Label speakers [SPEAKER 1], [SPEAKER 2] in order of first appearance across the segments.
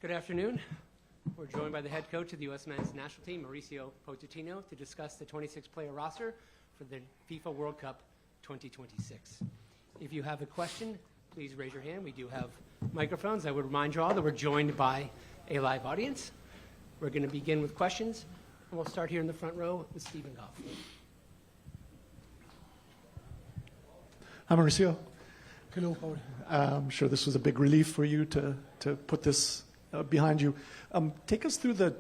[SPEAKER 1] Good afternoon. We're joined by the head coach of the U.S. men's national team, Mauricio Pochettino, to discuss the 26-player roster for the FIFA World Cup 2026. If you have a question, please raise your hand. We do have microphones. I would remind you all that we're joined by a live audience. We're going to begin with questions, and we'll start here in the front row with Stephen Goff.
[SPEAKER 2] Hi, Mauricio.
[SPEAKER 3] Hello, how are you?
[SPEAKER 2] I'm sure this was a big relief for you to put this behind you. Take us through the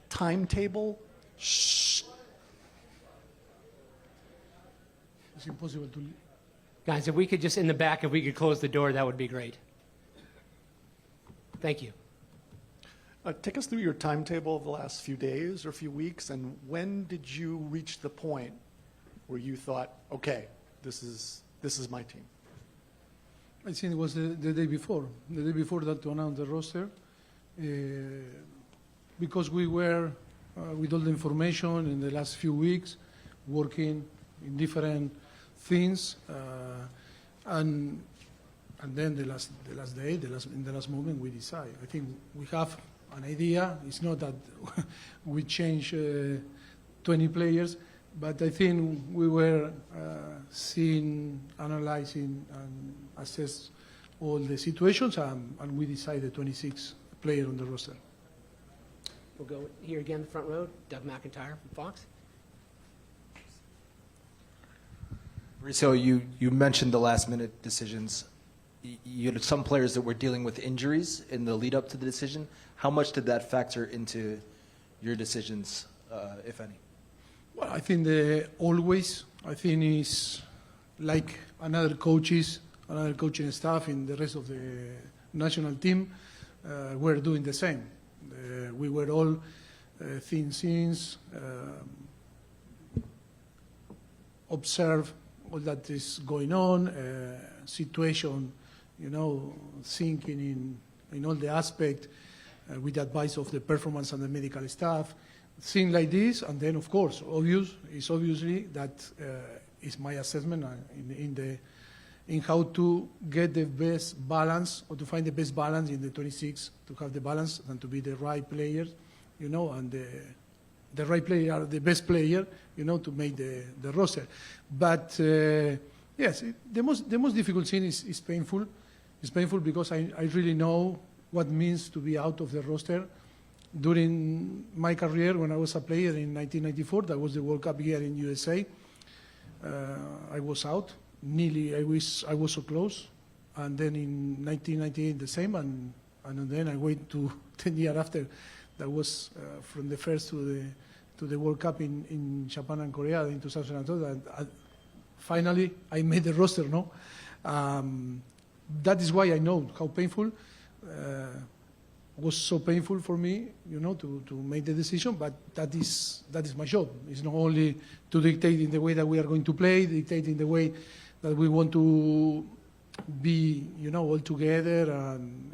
[SPEAKER 2] timetable.
[SPEAKER 3] It's impossible to...
[SPEAKER 1] Guys, if we could just, in the back, if we could close the door, that would be great. Thank you.
[SPEAKER 2] Take us through your timetable of the last few days or few weeks, and when did you reach the point where you thought, okay, this is my team?
[SPEAKER 3] I think it was the day before that to announce the roster, because we were, with all the information in the last few weeks, working in different things, and then the last day, in the last moment, we decide. I think we have an idea. It's not that we change 20 players, but I think we were seeing, analyzing, and assess all the situations, and we decided 26 players on the roster.
[SPEAKER 1] We'll go here again, the front row, Doug McIntyre from Fox.
[SPEAKER 4] Mauricio, you mentioned the last-minute decisions. You had some players that were dealing with injuries in the lead-up to the decision. How much did that factor into your decisions, if any?
[SPEAKER 3] Well, I think it's like another coaching staff in the rest of the national team. We're doing the same. We were all thin scenes, observe all that is going on, situation, thinking in all the aspects with the advice of the performance and the medical staff, things like this. And then, of course, obviously that is my assessment in how to get the best balance, or to find the best balance in the 26, to have the balance and to be the right players, and the right player, the best player, to make the roster. But yes, the most difficult thing is painful. It's painful because I really know what it means to be out of the roster. During my career, when I was a player in 1994, that was the World Cup year in USA. I was out. Nearly, I was so close. And then in 1998, the same. And then I went to 10 years after. That was from the first to the World Cup in Japan and Korea in 2002. And finally, I made the roster. No, that is why I know how painful. Was so painful for me, to make the decision. But that is my job. It's not only to dictate in the way that we are going to play, dictate in the way that we want to be, all together, and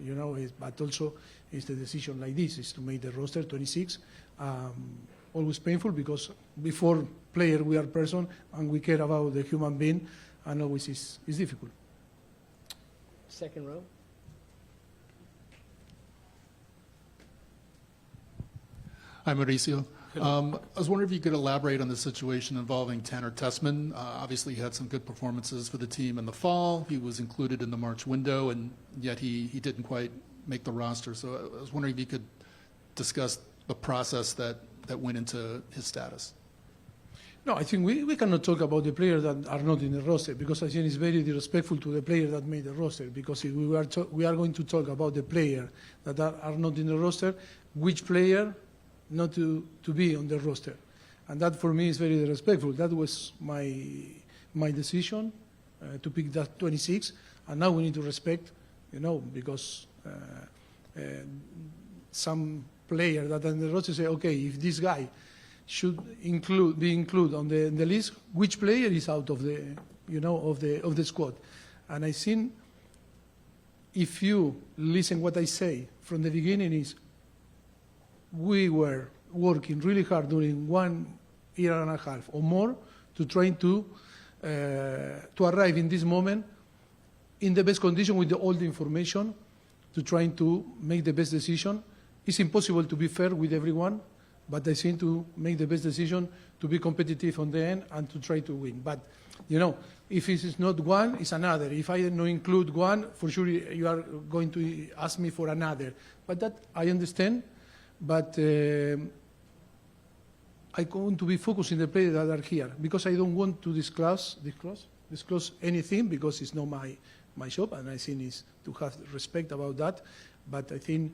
[SPEAKER 3] but also it's the decision like this, is to make the roster 26. Always painful because before player we are person and we care about the human being, and always is difficult.
[SPEAKER 1] Second row.
[SPEAKER 5] Hi, Mauricio. I was wondering if you could elaborate on the situation involving Tanner Tessman. Obviously, he had some good performances for the team in the fall. He was included in the March window, and yet he didn't quite make the roster. So I was wondering if you could discuss the process that went into his status.
[SPEAKER 3] No, I think we cannot talk about the players that are not in the roster, because I think it's very disrespectful to the player that made the roster. Because if we are going to talk about the player that are not in the roster, which player not to be on the roster, and that for me is very disrespectful. That was my decision to pick that 26, and now we need to respect, because some player that are in the roster say, okay, if this guy should be included on the list, which player is out of the of the squad, and I think if you listen what I say from the beginning is, we were working really hard during 1 year and a half or more to try to arrive in this moment in the best condition with all the information, to try to make the best decision it's impossible to be fair with everyone, but I think to make the best decision to be competitive on the end and to try to win. But, you know, if it is not one, it's another. If I don't include one, for sure you are going to ask me for another. But that I understand, but I want to be focused in the players that are here because I don't want to disclose anything because it's not my job, and I think it's to have respect about that. But I think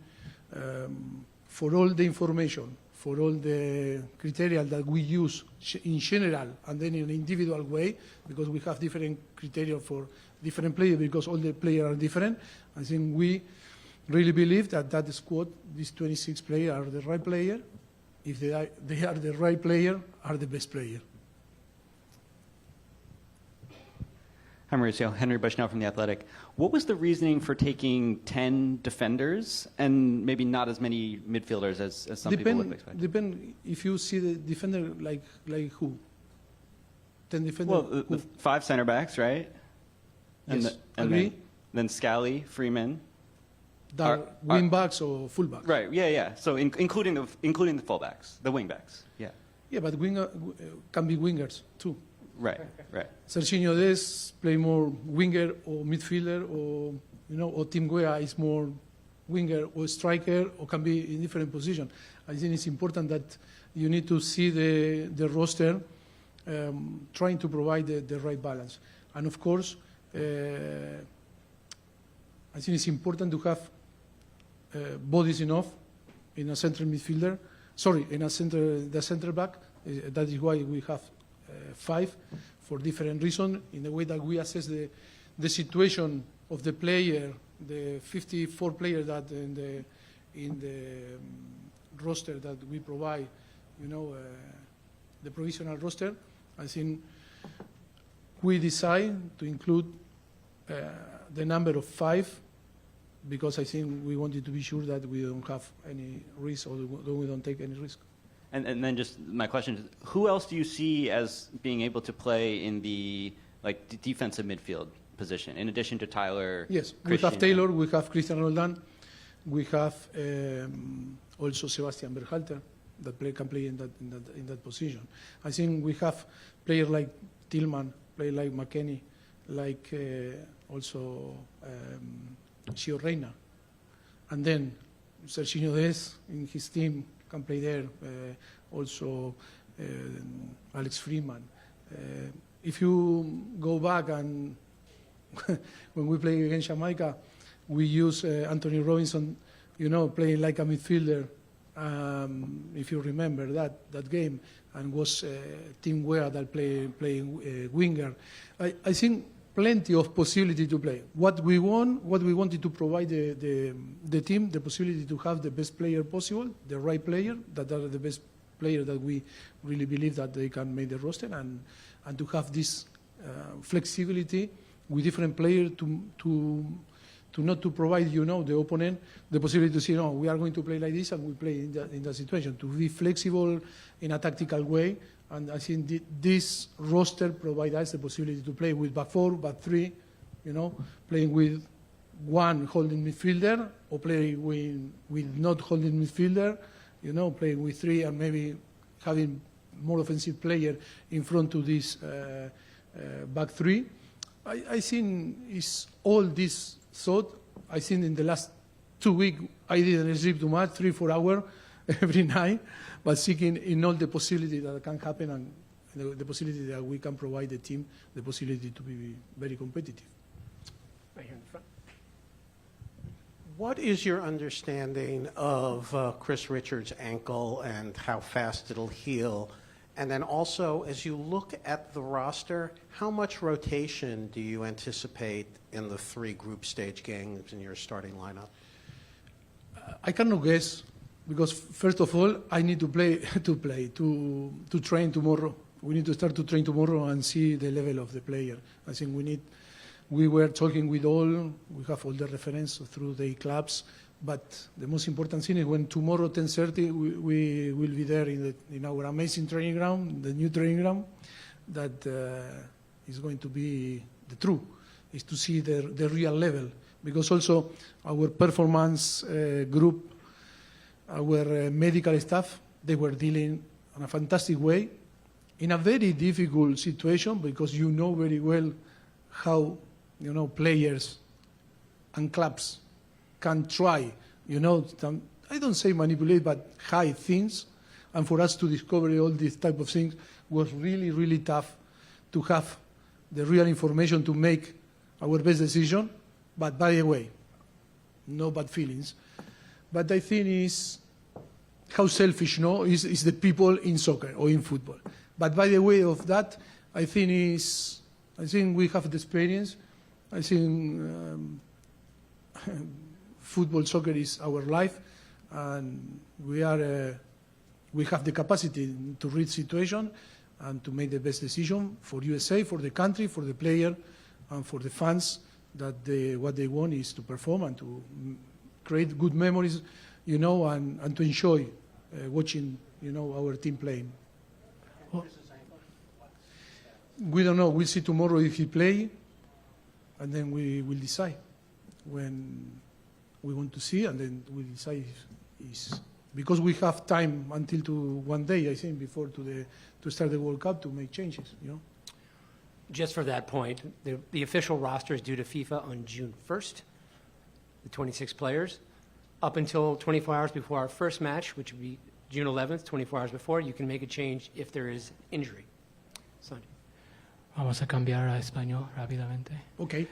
[SPEAKER 3] for all the information, for all the criteria that we use in general and then in an individual way, because we have different criteria for different players because all the players are different, I think we really believe that that squad, these 26 players are the right player. If they are the right player, are the best player.
[SPEAKER 6] Hi, Mauricio. Henry Bushnell from The Athletic. What was the reasoning for taking 10 defenders and maybe not as many midfielders as some people would expect?
[SPEAKER 3] Depend if you see the defender like who? 10 defenders?
[SPEAKER 6] Well, the 5 center backs, right?
[SPEAKER 3] Yes, agree.
[SPEAKER 6] Then Scally, Freeman.
[SPEAKER 3] Wing backs or full backs?
[SPEAKER 6] Right, yeah. So including the fullbacks, the wing backs. Yeah.
[SPEAKER 3] Yeah, but winger can be wingers too.
[SPEAKER 6] Right.
[SPEAKER 3] Serginho Dest play more winger or midfielder, or or Tim Weah is more winger or striker, or can be in different position. I think it's important that you need to see the roster trying to provide the right balance. And of course, I think it's important to have bodies enough in a central midfielder. Sorry, in the center back. That is why we have 5 for different reasons, in the way that we assess the situation of the player, the 54 players that in the roster that we provide, the provisional roster. I think we decide to include the number of 5 because I think we wanted to be sure that we don't have any risk or we don't take any risk.
[SPEAKER 6] And then just my question is, who else do you see as being able to play in the defensive midfield position in addition to Tyler?
[SPEAKER 3] Yes,
[SPEAKER 6] Christian?
[SPEAKER 3] we have Taylor, we have Christian Roldan, we have also Sebastian Berhalter that can play in that position. I think we have players like Tillman, players like McKennie, like also Gio Reyna, and then Serginho Dest in his team can play there, also Alex Freeman. If you go back and when we play against Jamaica, we use Anthony Robinson, playing like a midfielder, if you remember that game, and was Tim Weah that playing winger. I think plenty of possibility to play. What we wanted to provide the team, the possibility to have the best player possible, the right player, that are the best player that we really believe that they can make the roster, and to have this flexibility with different players to not to provide the opponent the possibility to say, no, we are going to play like this and we play in that situation, to be flexible in a tactical way. And I think this roster provides us the possibility to play with back 4, back 3, playing with one holding midfielder, or playing with not holding midfielder, playing with 3 and maybe having more offensive player in front to this back 3. I think it's all this thought. I think in the last 2 weeks I didn't sleep too much, 3-4 hours every night, but seeking in all the possibility that can happen and the possibility that we can provide the team the possibility to be very competitive.
[SPEAKER 1] Right here in the front.
[SPEAKER 7] What is your understanding of Chris Richards' ankle and how fast it'll heal? And then also, as you look at the roster, how much rotation do you anticipate in the 3 group stage games in your starting lineup?
[SPEAKER 3] I cannot guess, because first of all, I need to train tomorrow. We need to start to train tomorrow and see the level of the player. I think we were talking with we have all the reference through the clubs, but the most important thing is when tomorrow 10:30 we will be there in our amazing training ground, the new training ground, that is going to be the truth, is to see the real level. Because also our performance group our medical staff, they were dealing in a fantastic way, in a very difficult situation, because you know very well how, players and clubs can try, I don't say manipulate, but hide things. And for us to discover all these type of things was really, really tough to have the real information to make our best decision. But by the way, no bad feelings. But I think is how selfish, is the people in soccer or in football. But by the way of that, I think we have the experience. I think football, soccer is our life, and we have the capacity to read situation and to make the best decision for USA, for the country, for the player, and for the fans. That what they want is to perform and to create good memories, and to enjoy watching, our team playing. We don't know. We'll see tomorrow if he play, and then we will decide when we want to see, and then we'll decide if because we have time until to 1 day, I think, before to start the World Cup to make changes.
[SPEAKER 1] Just for that point, the official roster is due to FIFA on June 1st, the 26 players. Up until 24 hours before our first match, which would be June 11th, 24 hours before, you can make a change if there is injury. Sanjay.
[SPEAKER 8] Vamos a cambiar a español rápidamente.
[SPEAKER 3] Okay.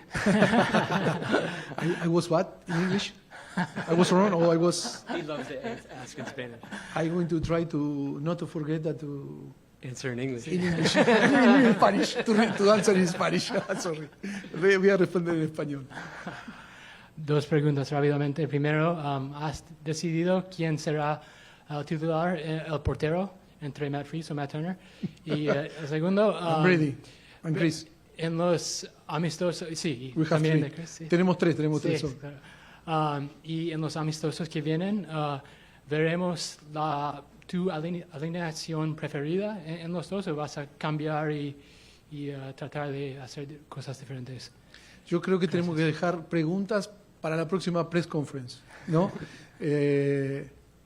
[SPEAKER 3] I was what in English? I was wrong, or I was...
[SPEAKER 1] He loves to ask in Spanish.
[SPEAKER 3] I'm going to try to not to forget that to...
[SPEAKER 1] Answer in English.
[SPEAKER 3] In English. In Spanish. To answer in Spanish. Sorry. Voy a responder en español.
[SPEAKER 8] Dos preguntas rápidamente. Primero, ¿has decidido quién será el titular, el portero, entre Matt Freese o Matt Turner? Y el segundo...
[SPEAKER 3] I'm ready. I'm Chris.
[SPEAKER 8] En los amistosos... Sí,
[SPEAKER 3] We have
[SPEAKER 8] también
[SPEAKER 3] three.
[SPEAKER 8] de Chris. Sí.
[SPEAKER 3] Tenemos tres.
[SPEAKER 8] Sí, claro. Y en los amistosos que vienen, veremos tu alineación preferida en los dos, o vas a cambiar y tratar de hacer cosas diferentes.
[SPEAKER 3] Yo creo que tenemos que dejar preguntas para la próxima press conference, ¿no?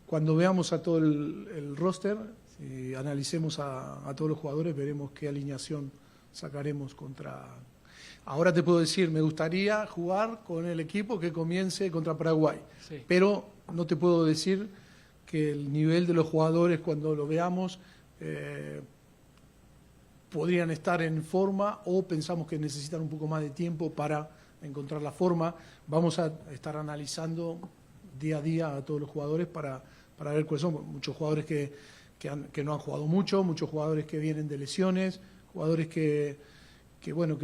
[SPEAKER 3] Cuando veamos a todo el roster y analicemos a todos los jugadores, veremos qué alineación sacaremos contra... Ahora te puedo decir, me gustaría jugar con el equipo que comience contra Paraguay,
[SPEAKER 8] Sí.
[SPEAKER 3] pero no te puedo decir que el nivel de los jugadores cuando lo veamos podrían estar en forma, o pensamos que necesitan un poco más de tiempo para encontrar la forma. Vamos a estar analizando día a día a todos los jugadores para ver cuáles son. Muchos jugadores que no han jugado mucho, muchos jugadores que vienen de lesiones, jugadores que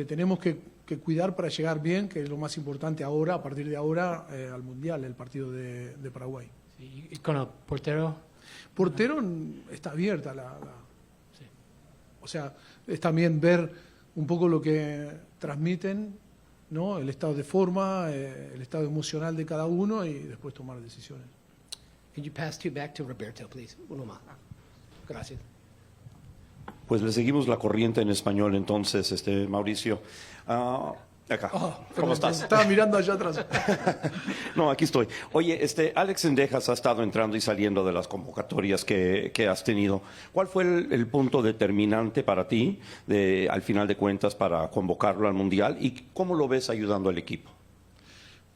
[SPEAKER 3] tenemos que cuidar para llegar bien, que es lo más importante ahora, a partir de ahora, al Mundial, el partido de Paraguay.
[SPEAKER 8] Sí, y con el portero...
[SPEAKER 3] Portero está abierta
[SPEAKER 8] Sí.
[SPEAKER 3] O sea, es también ver un poco lo que transmiten, ¿no? El estado de forma, el estado emocional de cada uno, y después tomar decisiones.
[SPEAKER 1] Could you pass back to Roberto, please? Uno más. Gracias.
[SPEAKER 9] Pues le seguimos la corriente en español entonces, Mauricio. Acá. ¿Cómo estás?
[SPEAKER 3] Estaba mirando allá atrás.
[SPEAKER 9] No, aquí estoy. Oye, Alex Sendejas ha estado entrando y saliendo de las convocatorias que has tenido. ¿Cuál fue el punto determinante para ti, al final de cuentas, para convocarlo al Mundial? ¿Y cómo lo ves ayudando al equipo?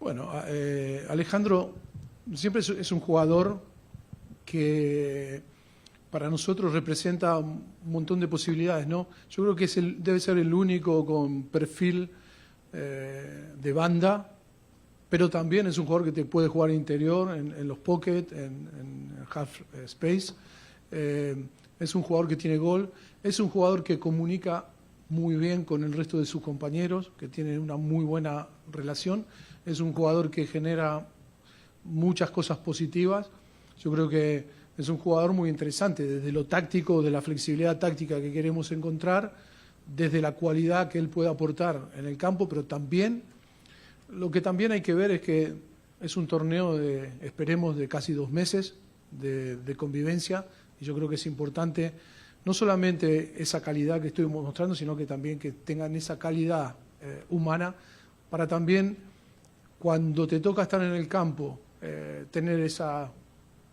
[SPEAKER 3] Bueno, Alejandro siempre es un jugador que para nosotros representa un montón de posibilidades, ¿no? Yo creo que debe ser el único con perfil de banda, pero también es un jugador que te puede jugar interior, en los pocket, en half space. Es un jugador que tiene gol, es un jugador que comunica muy bien con el resto de sus compañeros, que tiene una muy buena relación. Es un jugador que genera muchas cosas positivas. Yo creo que es un jugador muy interesante, desde lo táctico, de la flexibilidad táctica que queremos encontrar, desde la cualidad que él puede aportar en el campo, pero también, lo que también hay que ver es que es un torneo esperemos, de casi 2 meses de convivencia, y yo creo que es importante no solamente esa calidad que estoy mostrando, sino que también que tengan esa calidad humana, para también, cuando te toca estar en el campo, tener esa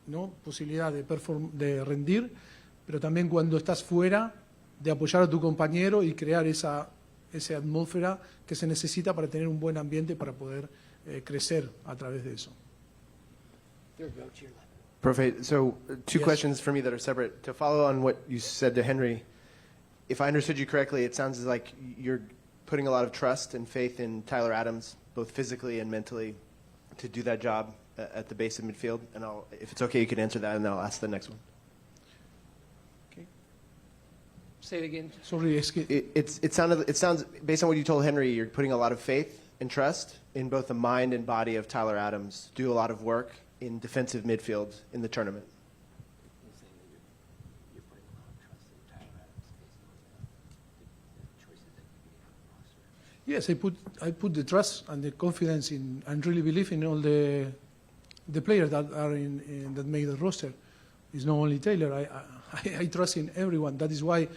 [SPEAKER 3] ¿no? Posibilidad de rendir, pero también cuando estás fuera, de apoyar a tu compañero y crear esa atmósfera que se necesita para tener un buen ambiente para poder crecer a través de eso.
[SPEAKER 10] Perfect. So two
[SPEAKER 3] Yes.
[SPEAKER 10] questions for me that are separate. To follow on what you said to Henry, if I understood you correctly, it sounds like you're putting a lot of trust and faith in Tyler Adams, both physically and mentally, to do that job at the base of midfield. And if it's okay, you can answer that, and then I'll ask the next one.
[SPEAKER 1] Say it again.
[SPEAKER 3] Sorry, es que
[SPEAKER 10] It sounds, based on what you told Henry, you're putting a lot of faith and trust in both the mind and body of Tyler Adams, do a lot of work in defensive midfield in the tournament.
[SPEAKER 3] yes, I put the trust and the confidence in, and really believe in all the players that are that make the roster. It's not only Taylor. I trust in everyone. That is why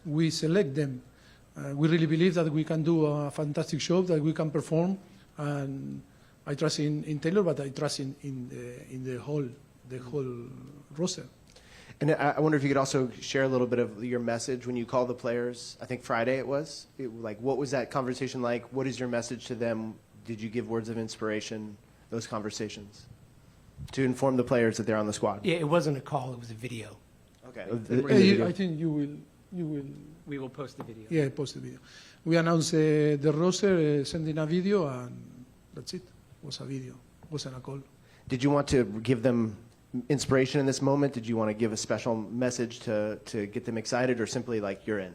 [SPEAKER 3] we select them. We really believe that we can do a fantastic job, that we can perform, and I trust in Taylor, but I trust in the whole roster.
[SPEAKER 10] And I wonder if you could also share a little bit of your message when you call the players. I think Friday it was. Like, what was that conversation like? What is your message to them? Did you give words of inspiration? Those conversations to inform the players that they're on the squad.
[SPEAKER 1] Yeah, it wasn't a call, it was a video.
[SPEAKER 10] Okay.
[SPEAKER 3] I think you will.
[SPEAKER 1] We will post the video.
[SPEAKER 3] Yeah, post the video. We announced the roster, sending a video, and that's it. It was a video. It wasn't a call.
[SPEAKER 10] Did you want to give them inspiration in this moment? Did you want to give a special message to get them excited, or simply like you're in?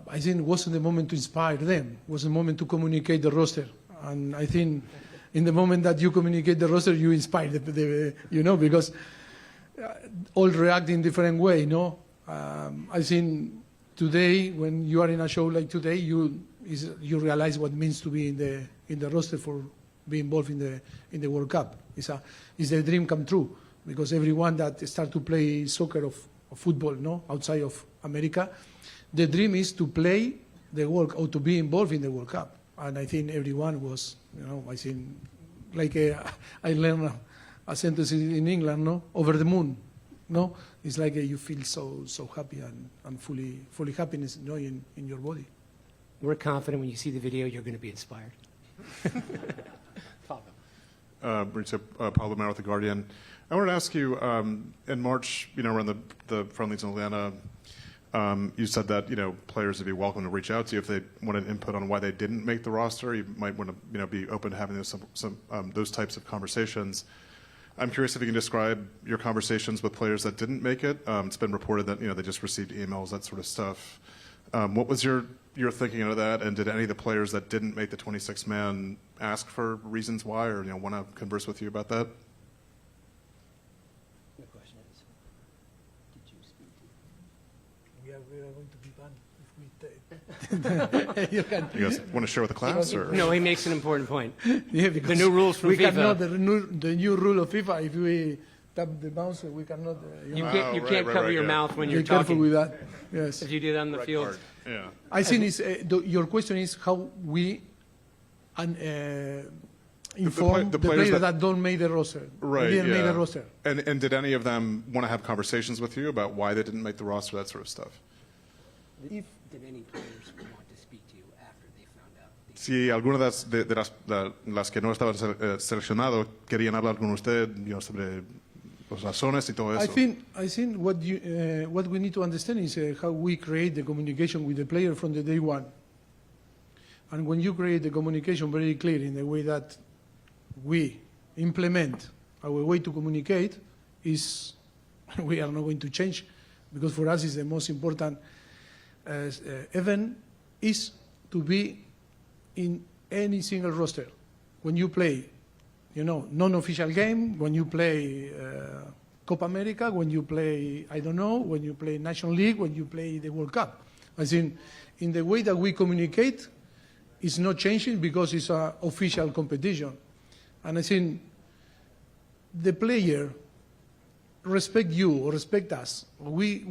[SPEAKER 3] I think it wasn't the moment to inspire them. It was the moment to communicate the roster. And I think in the moment that you communicate the roster, you inspire because all react in different way, no? I think today, when you are in a show like today, you realize what it means to be in the roster for being involved in the World Cup. It's a dream come true, because everyone that start to play soccer or football, no, outside of America, the dream is to play the World or to be involved in the World Cup. And I think everyone was, I think, like I learned a sentence in England, no, over the moon, no. It's like you feel so happy and fully happiness, in your body.
[SPEAKER 1] We're confident when you see the video, you're going to be inspired. Pablo.
[SPEAKER 11] Mauricio, Pablo Maro with The Guardian. I wanted to ask you, in March, around the friendlies in Atlanta, you said that, players would be welcome to reach out to you if they wanted input on why they didn't make the roster. You might want to, be open to having those types of conversations. I'm curious if you can describe your conversations with players that didn't make it. It's been reported that, they just received emails, that sort of stuff. What was your thinking of that, and did any of the players that didn't make the 26-man ask for reasons why, or want to converse with you about that?
[SPEAKER 1] The question is, did you speak to?
[SPEAKER 3] We are going to be banned if we
[SPEAKER 11] You guys want to share with the class, or?
[SPEAKER 1] No, he makes an important point.
[SPEAKER 3] Yeah, because
[SPEAKER 1] The new rules from
[SPEAKER 3] we
[SPEAKER 1] FIFA.
[SPEAKER 3] cannot, the new rule of FIFA, if we tap the mouse, we cannot.
[SPEAKER 1] You
[SPEAKER 11] Oh,
[SPEAKER 1] can't
[SPEAKER 11] right,
[SPEAKER 1] cover your
[SPEAKER 11] yeah.
[SPEAKER 1] mouth when
[SPEAKER 3] Be
[SPEAKER 1] you're
[SPEAKER 3] careful
[SPEAKER 1] talking.
[SPEAKER 3] with that. Yes.
[SPEAKER 1] If you do that on the field.
[SPEAKER 11] Card. Yeah.
[SPEAKER 3] I think your question is how we inform
[SPEAKER 11] the
[SPEAKER 3] the
[SPEAKER 11] players
[SPEAKER 3] players
[SPEAKER 11] that-
[SPEAKER 3] that don't make the roster.
[SPEAKER 11] Right,
[SPEAKER 3] Didn't make
[SPEAKER 11] yeah.
[SPEAKER 3] the roster.
[SPEAKER 11] And did any of them want to have conversations with you about why they didn't make the roster, that sort of stuff?
[SPEAKER 1] Did any players want to speak to you after they found out?
[SPEAKER 11] Si algunas de las que no estaban seleccionados querían hablar con usted, sobre las razones y todo eso.
[SPEAKER 3] I think what we need to understand is how we create the communication with the player from the day one. And when you create the communication very clear in the way that we implement our way to communicate, is we are not going to change, because for us is the most important event is to be in any single roster. When you play, non-official game, when you play Copa America, when you play, when you play National League, when you play the World Cup. I think in the way that we communicate, it's not changing because it's an official competition. And I think the player respect you or respect us. We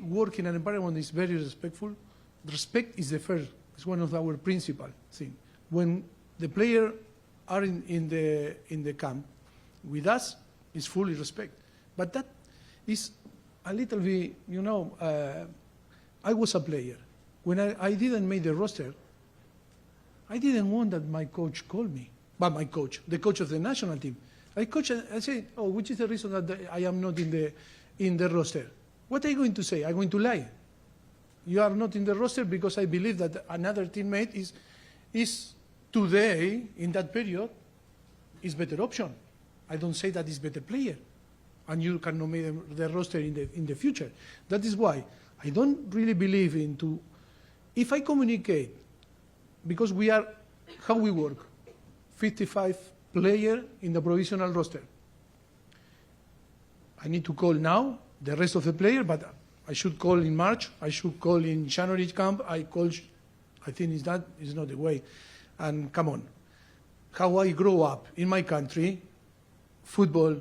[SPEAKER 3] work in an environment that is very respectful. Respect is the first. It's one of our principal things. When the player are in the camp with us, It's fully respect. But that is a little bit, I was a player. When I didn't make the roster, I didn't want that my coach called me. But my coach, the coach of the national team. I say, oh, which is the reason that I am not in the roster? What are you going to say? I'm going to lie. You are not in the roster because I believe that another teammate is today, in that period, is better option. I don't say that is better player. And you cannot make the roster in the future. That is why I don't really believe into, if I communicate, because we are, how we work, 55 player in the provisional roster. I need to call now the rest of the player, but I should call in March, I should call in January camp, I think is not the way. And come on, how I grow up in my country, football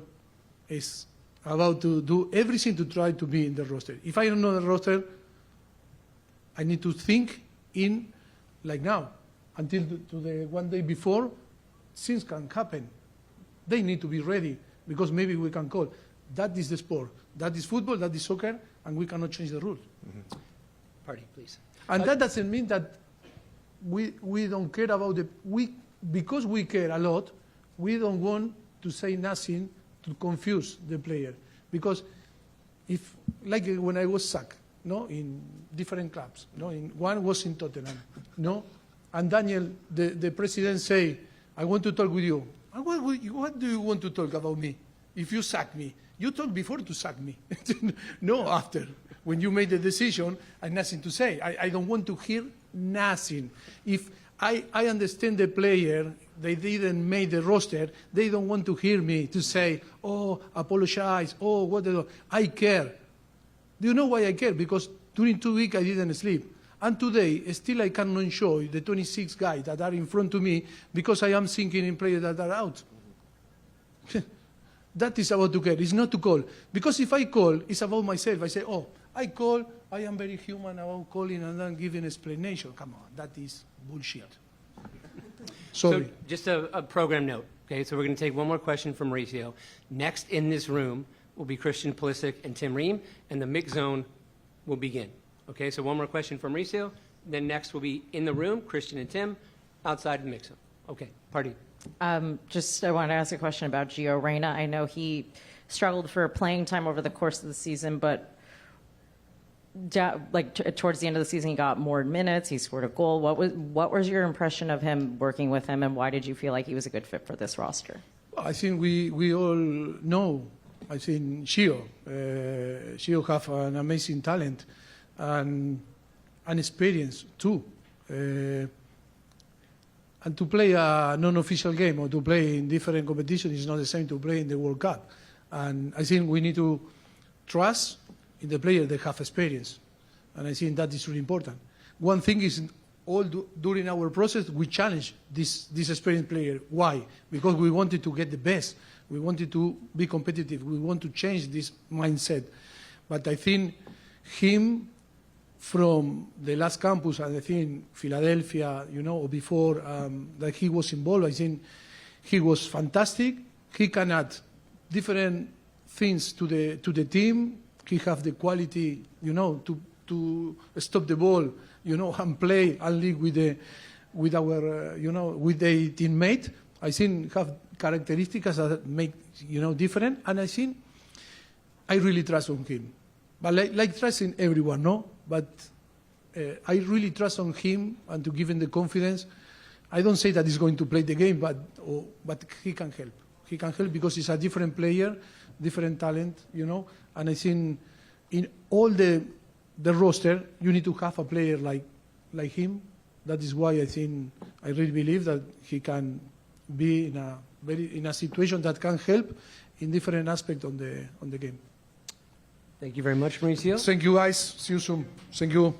[SPEAKER 3] is about to do everything to try to be in the roster. If I don't know the roster, I need to think in like now, until to the one day before, things can happen. They need to be ready because maybe we can call. That is the sport. That is football, that is soccer, and we cannot change the rules.
[SPEAKER 1] Mm-hmm. Party, please.
[SPEAKER 3] And that doesn't mean that we don't care about because we care a lot, we don't want to say nothing to confuse the player. Because if, like when I was sacked, in different clubs, one was in Tottenham, and Daniel, the president say, I want to talk with you. What do you want to talk about me? If you sack me, you talk before to sack me, no after. When you made the decision, I have nothing to say. I don't want to hear nothing. If I understand the player, they didn't make the roster, they don't want to hear me to say, oh, apologize, oh, what I care. Do you know why I care? Because during 2 weeks I didn't sleep. And today, still I cannot enjoy the 26 guys that are in front of me because I am thinking in players that are out. That is about to care. It's not to call. Because if I call, it's about myself. I say, oh, I call, I am very human about calling and then giving explanation. Come on, that is bullshit. Sorry.
[SPEAKER 1] So just a program note. Okay, so we're going to take one more question from Mauricio. Next in this room will be Christian Pulisic and Tim Ream, and the mix zone will begin. Okay, so one more question from Mauricio. Then next will be in the room, Christian and Tim, outside the mix zone. Okay, Party.
[SPEAKER 12] I wanted to ask a question about Gio Reyna. I know he struggled for playing time over the course of the season, but towards the end of the season, he got more minutes. He scored a goal. What was your impression of him working with him, and why did you feel like he was a good fit for this roster?
[SPEAKER 3] I think we all know. I think Gio have an amazing talent and experience too. And to play a non-official game or to play in different competitions is not the same to play in the World Cup. And I think we need to trust in the players that have experience. And I think that is really important. One thing is, during our process, we challenge this experienced player. Why? Because we wanted to get the best. We wanted to be competitive. We want to change this mindset. But I think him, from the last campus, and I think Philadelphia, or before that he was involved, I think he was fantastic. He can add different things to the team. He have the quality, to stop the ball, and play and lead with our teammate. I think have characteristics that make different, and I think I really trust on him. But like trusting everyone, no? But I really trust on him and to give him the confidence. I don't say that he's going to play the game, but he can help. He can help because he's a different player, different talent, And I think in all the roster, you need to have a player like him. That is why I really believe that he can be in a situation that can help in different aspects on the game.
[SPEAKER 1] Thank you very much, Mauricio.
[SPEAKER 3] Thank you, guys. See you soon. Thank you.